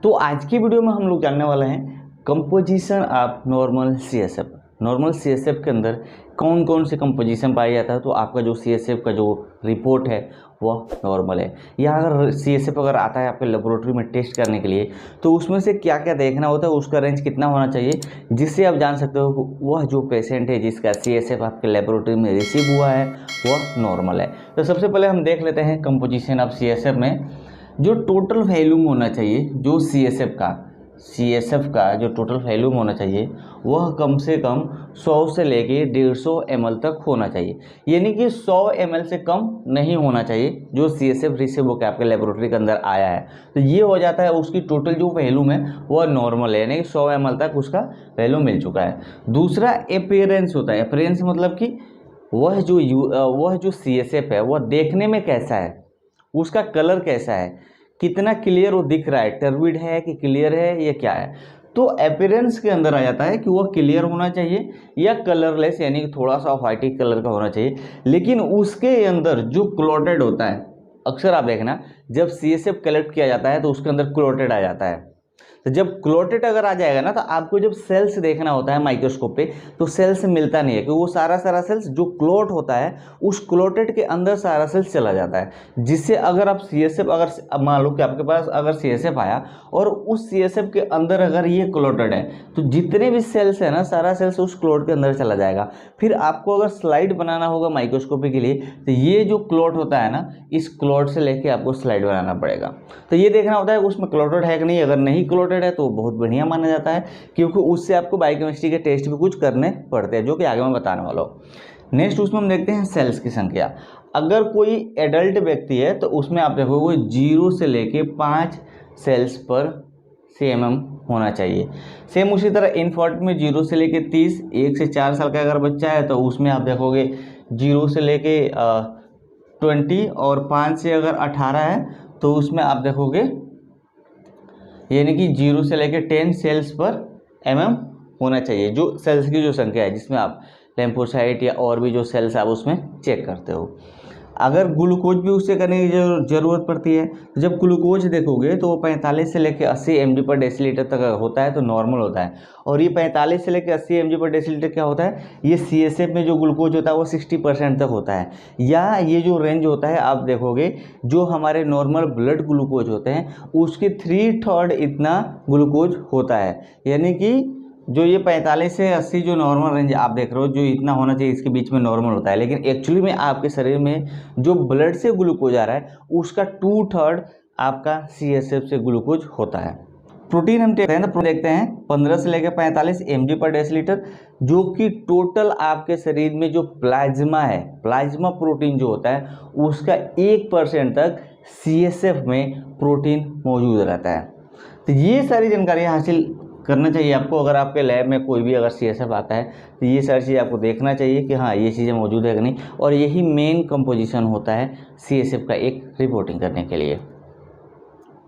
तो आज की वीडियो में हम लोग जानने वाले हैं composition of normal CSF. Normal CSF के अंदर कौन कौन से कंपोजिशन पाया जाता है। तो आपका जो सीएसएफ का जो रिपोर्ट है वह नॉर्मल है, या अगर सीएसएफ अगर आता है आपके लेबोरेटरी में टेस्ट करने के लिए तो उसमें से क्या क्या देखना होता है, उसका रेंज कितना होना चाहिए, जिससे आप जान सकते हो वह जो पेशेंट है जिसका सीएसएफ आपके लेबोरेटरी में रिसीव हुआ है वह नॉर्मल है। तो सबसे पहले हम देख लेते हैं कंपोजिशन ऑफ सीएसएफ में जो टोटल वॉल्यूम होना चाहिए, जो सीएसएफ का जो टोटल वॉल्यूम होना चाहिए वह कम से कम 100 से लेके 150 ml तक होना चाहिए। यानी कि 100 ml से कम नहीं होना चाहिए जो सीएसएफ रिसीव होकर आपके लेबोरेटरी के अंदर आया है। तो ये हो जाता है उसकी टोटल जो वॉल्यूम है वह नॉर्मल है, यानी कि 100 ml तक उसका वैल्यू मिल चुका है। दूसरा अपीयरेंस होता है। अपीयरेंस मतलब कि वह जो सीएसएफ है वह देखने में कैसा है, उसका कलर कैसा है, कितना क्लियर वो दिख रहा है, टर्बिड है कि क्लियर है या क्या है। तो अपीयरेंस के अंदर आ जाता है कि वह क्लियर होना चाहिए या कलरलेस, यानी कि थोड़ा सा व्हाइट कलर का होना चाहिए। लेकिन उसके अंदर जो क्लोटेड होता है, अक्सर आप देखना जब सीएसएफ कलेक्ट किया जाता है तो उसके अंदर क्लोटेड आ जाता है। तो जब क्लोटेड अगर आ जाएगा ना तो आपको जब सेल्स देखना होता है माइक्रोस्कोप पे तो सेल्स मिलता नहीं है, क्योंकि वो सारा सेल्स जो क्लोट होता है उस क्लोटेड के अंदर सारा सेल्स चला जाता है। जिससे अगर आप सीएसएफ अगर मान लो कि आपके पास अगर सीएसएफ आया और उस सीएसएफ के अंदर अगर ये क्लोटेड है तो जितने भी सेल्स है ना सारा सेल्स उस क्लोट के अंदर चला जाएगा। फिर आपको अगर स्लाइड बनाना होगा माइक्रोस्कोपी के लिए तो ये जो क्लोट होता है ना इस क्लोट से लेके आपको स्लाइड बनाना पड़ेगा। तो ये देखना होता है उसमें क्लोटेड है कि नहीं। अगर नहीं क्लोटेड है तो बहुत बढ़िया माना जाता है, क्योंकि उससे आपको बायोकेमिस्ट्री के टेस्ट भी कुछ करने पड़ते हैं जो कि आगे मैं बताने वाला हूँ। नेक्स्ट उसमें हम देखते हैं सेल्स की संख्या। अगर कोई एडल्ट व्यक्ति है तो उसमें आप देखोगे 0 से लेके 5 सेल्स पर cm होना चाहिए। सेम उसी तरह इन्फर्ट में 0 से लेके 30, 1 से 4 साल का अगर बच्चा है तो उसमें आप देखोगे 0 से लेके 20 और 5 से अगर 18 है तो उसमें आप देखोगे यानी कि 0 से लेकर 10 सेल्स पर mm होना चाहिए, जो सेल्स की जो संख्या है जिसमें आप लिम्फोसाइट या और भी जो सेल्स आप उसमें चेक करते हो। अगर ग्लूकोज भी उससे करने की ज़रूरत पड़ती है तो जब ग्लूकोज देखोगे तो वो 45 से लेकर 80 mg पर डेसीलीटर तक होता है तो नॉर्मल होता है। और ये 45 से लेकर 80 mg पर डेसीलीटर क्या होता है, ये सीएसएफ में जो ग्लूकोज होता है वो 60% तक होता है। या ये जो रेंज होता है आप देखोगे जो हमारे नॉर्मल ब्लड ग्लूकोज होते हैं उसके 3/3 इतना ग्लूकोज होता है। यानी कि जो ये 45 से 80 जो नॉर्मल रेंज आप देख रहे हो जो इतना होना चाहिए इसके बीच में नॉर्मल होता है, लेकिन एक्चुअली में आपके शरीर में जो ब्लड से ग्लूकोज आ रहा है उसका 2/3 आपका सीएसएफ से ग्लूकोज होता है। प्रोटीन हम देखते हैं तो देखते हैं 15 से लेकर 45 mg पर डेसीलीटर, जो कि टोटल आपके शरीर में जो प्लाज्मा है, प्लाज्मा प्रोटीन जो होता है उसका 1% तक सीएसएफ में प्रोटीन मौजूद रहता है। तो ये सारी जानकारी हासिल करना चाहिए आपको। अगर आपके लैब में कोई भी अगर सीएसएफ आता है तो ये सारी चीज़ें आपको देखना चाहिए कि हाँ ये चीज़ें मौजूद है कि नहीं, और यही मेन कंपोजिशन होता है सीएसएफ का एक रिपोर्टिंग करने के लिए।